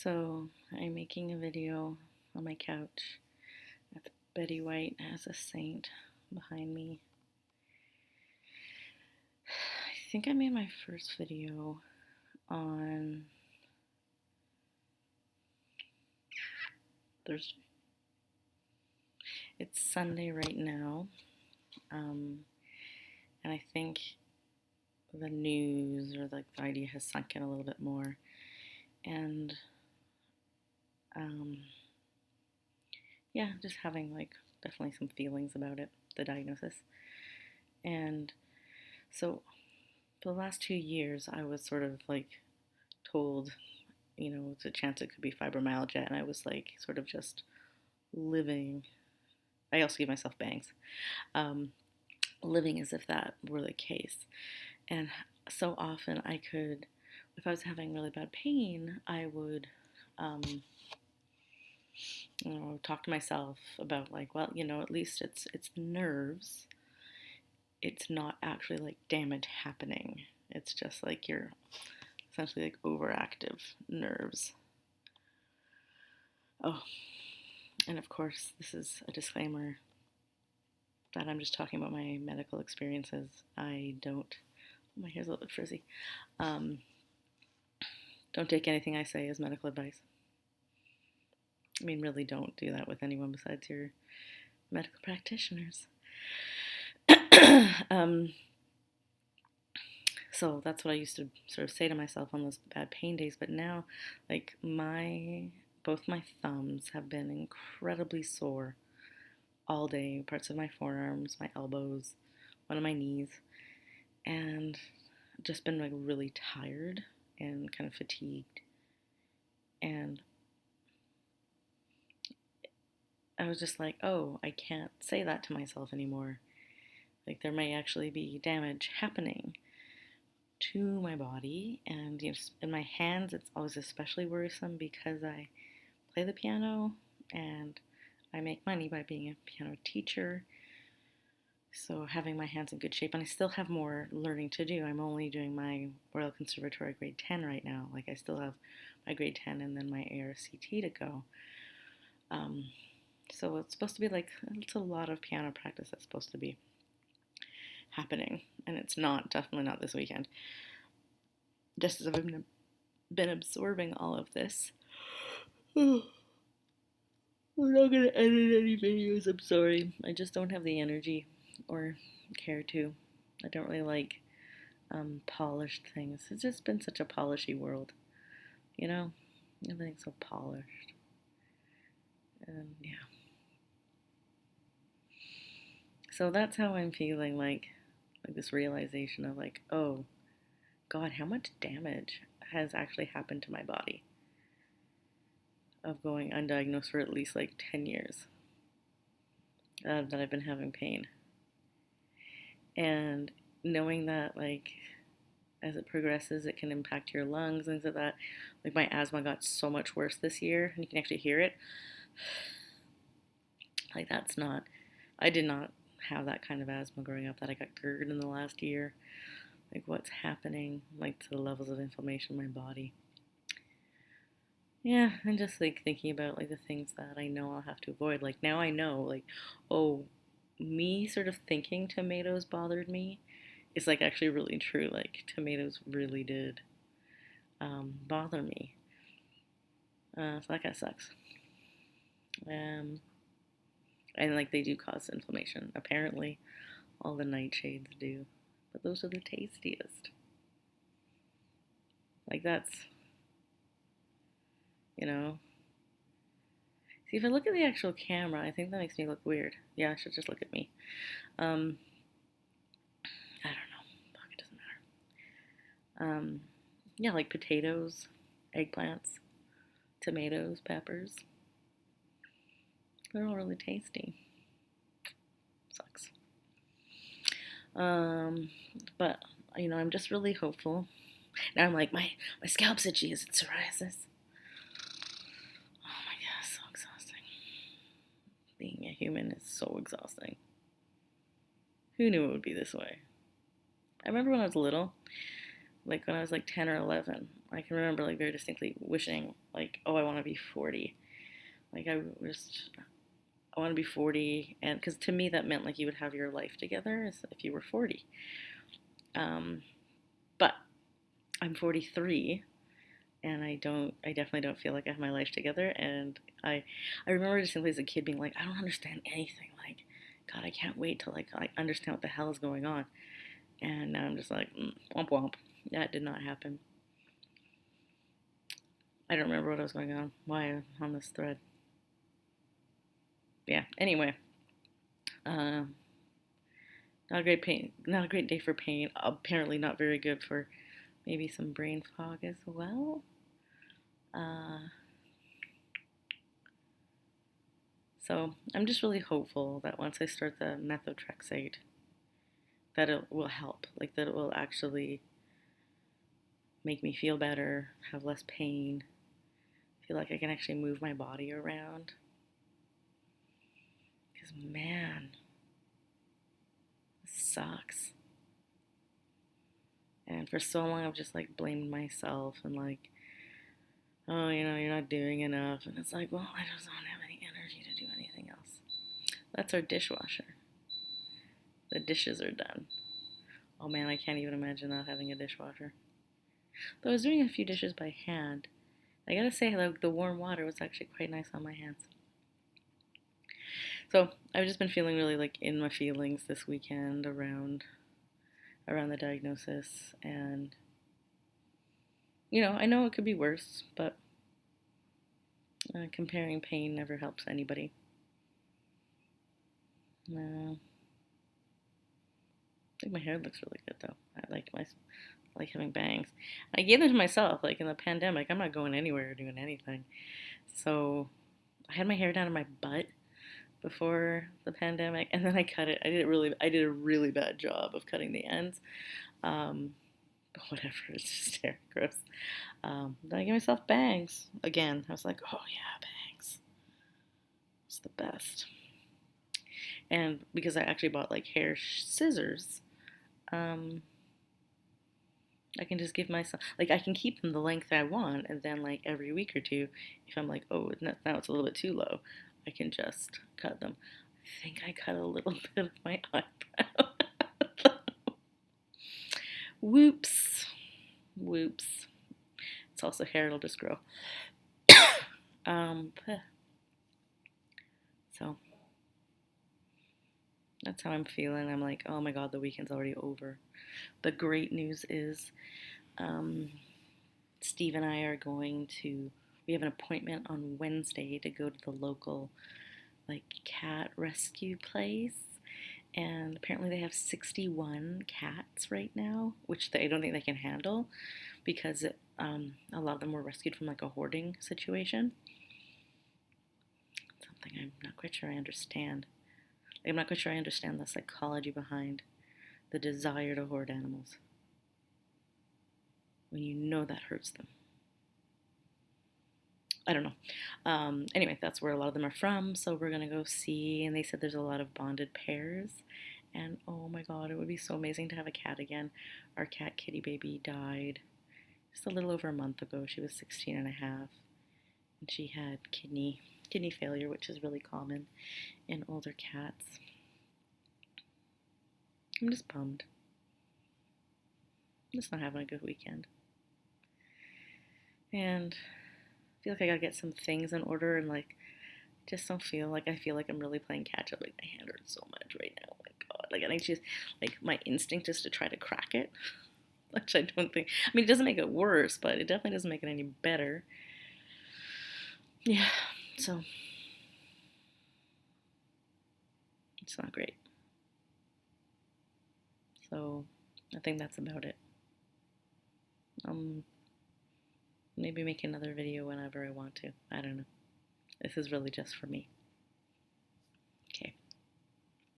So I'm making a video on my couch with Betty White as a saint behind me. I think I made my first video on Thursday. It's Sunday right now, and I think the news or the idea has sunk in a little bit more. And yeah, just having definitely some feelings about it, the diagnosis. And so for the last 2 years, I was sort of told, it's a chance it could be fibromyalgia, and I was sort of just living. I also gave myself bangs, living as if that were the case. And so often if I was having really bad pain, I would, talk to myself about at least it's nerves. It's not actually damage happening. It's just you're essentially overactive nerves. Oh, and of course, this is a disclaimer that I'm just talking about my medical experiences. I don't, my hair's a little bit frizzy. Don't take anything I say as medical advice. I mean, really don't do that with anyone besides your medical practitioners. So that's what I used to sort of say to myself on those bad pain days. But now, both my thumbs have been incredibly sore all day. Parts of my forearms, my elbows, one of my knees, and just been really tired and kind of fatigued. And I was just oh, I can't say that to myself anymore. There may actually be damage happening to my body, and in my hands it's always especially worrisome because I play the piano and I make money by being a piano teacher. So having my hands in good shape, and I still have more learning to do. I'm only doing my Royal Conservatory grade 10 right now. I still have my grade 10 and then my ARCT to go. So it's supposed to be it's a lot of piano practice that's supposed to be happening, and it's definitely not this weekend. Just as I've been absorbing all of this. I'm not gonna edit any videos, I'm sorry. I just don't have the energy or care to. I don't really like polished things. It's just been such a polishy world, everything's so polished. And yeah. So that's how I'm feeling, this realization of oh God, how much damage has actually happened to my body of going undiagnosed for at least 10 years that I've been having pain. And knowing that as it progresses, it can impact your lungs, things like that. My asthma got so much worse this year, and you can actually hear it. I did not have that kind of asthma growing up, that I got GERD in the last year. What's happening, to the levels of inflammation in my body. Yeah, I'm just thinking about the things that I know I'll have to avoid. Now I know, oh, me sort of thinking tomatoes bothered me is actually really true. Tomatoes really did bother me. So that kind of sucks. And they do cause inflammation. Apparently, all the nightshades do, but those are the tastiest. That's, See, if I look at the actual camera, I think that makes me look weird. Yeah, I should just look at me. I don't know. Fuck, it doesn't matter. Yeah, potatoes, eggplants, tomatoes, peppers. They're all really tasty. Sucks. But I'm just really hopeful. Now I'm my scalp's itchy. Is it psoriasis? Oh my God, so exhausting. Being a human is so exhausting. Who knew it would be this way? I remember when I was little, when I was 10 or 11, I can remember like very distinctly wishing like, oh, I want to be 40. Like I want to be 40, and because to me that meant like you would have your life together if you were 40. Um, but I'm 43, and I definitely don't feel like I have my life together. And I remember distinctly as a kid being like, I don't understand anything. Like, God, I can't wait to like understand what the hell is going on. And now I'm just like, womp womp. That did not happen. I don't remember what I was going on. Why on this thread? Yeah. Anyway, uh, not a great pain. Not a great day for pain. Apparently, not very good for maybe some brain fog as well. Uh, so I'm just really hopeful that once I start the methotrexate, that it will help. Like that it will actually make me feel better, have less pain, feel like I can actually move my body around. Because man, this sucks. And for so long I've just like blamed myself and like, oh, you're not doing enough. And it's like, well, I just don't have any energy to do anything else. That's our dishwasher. The dishes are done. Oh man, I can't even imagine not having a dishwasher. Though I was doing a few dishes by hand. I gotta say, like, the warm water was actually quite nice on my hands. So I've just been feeling really like in my feelings this weekend around the diagnosis, and I know it could be worse, but comparing pain never helps anybody. I think my hair looks really good though. I like having bangs. I gave them to myself. Like in the pandemic, I'm not going anywhere or doing anything. So I had my hair down to my butt before the pandemic, and then I cut it. I did a really bad job of cutting the ends. But whatever, it's just hair, gross. Then I gave myself bangs again. I was like, oh yeah, bangs. It's the best. And because I actually bought like hair scissors, um, I can just give myself like I can keep them the length I want, and then like every week or two, if I'm like, oh, now it's a little bit too low, I can just cut them. I think I cut a little bit of my eyebrow. Whoops, whoops. It's also hair; it'll just grow. um, so that's how I'm feeling. I'm like, oh my god, the weekend's already over. The great news is, um, Steve and I are we have an appointment on Wednesday to go to the local, like, cat rescue place. And apparently they have 61 cats right now, which I don't think they can handle because a lot of them were rescued from, like, a hoarding situation. Something I'm not quite sure I understand. I'm not quite sure I understand the psychology behind the desire to hoard animals when you know that hurts them. I don't know. Anyway, that's where a lot of them are from, so we're gonna go see. And they said there's a lot of bonded pairs, and oh my god, it would be so amazing to have a cat again. Our cat Kitty Baby died just a little over a month ago. She was 16 and a half, and she had kidney failure, which is really common in older cats. I'm just bummed. I'm just not having a good weekend. And I feel like I gotta get some things in order, and like just don't feel like I feel like I'm really playing catch up. Like my hand hurts so much right now. Oh my god. Like I think just like my instinct is to try to crack it. Which I don't think, I mean, it doesn't make it worse, but it definitely doesn't make it any better. Yeah, so it's not great. So I think that's about it. Maybe make another video whenever I want to. I don't know. This is really just for me.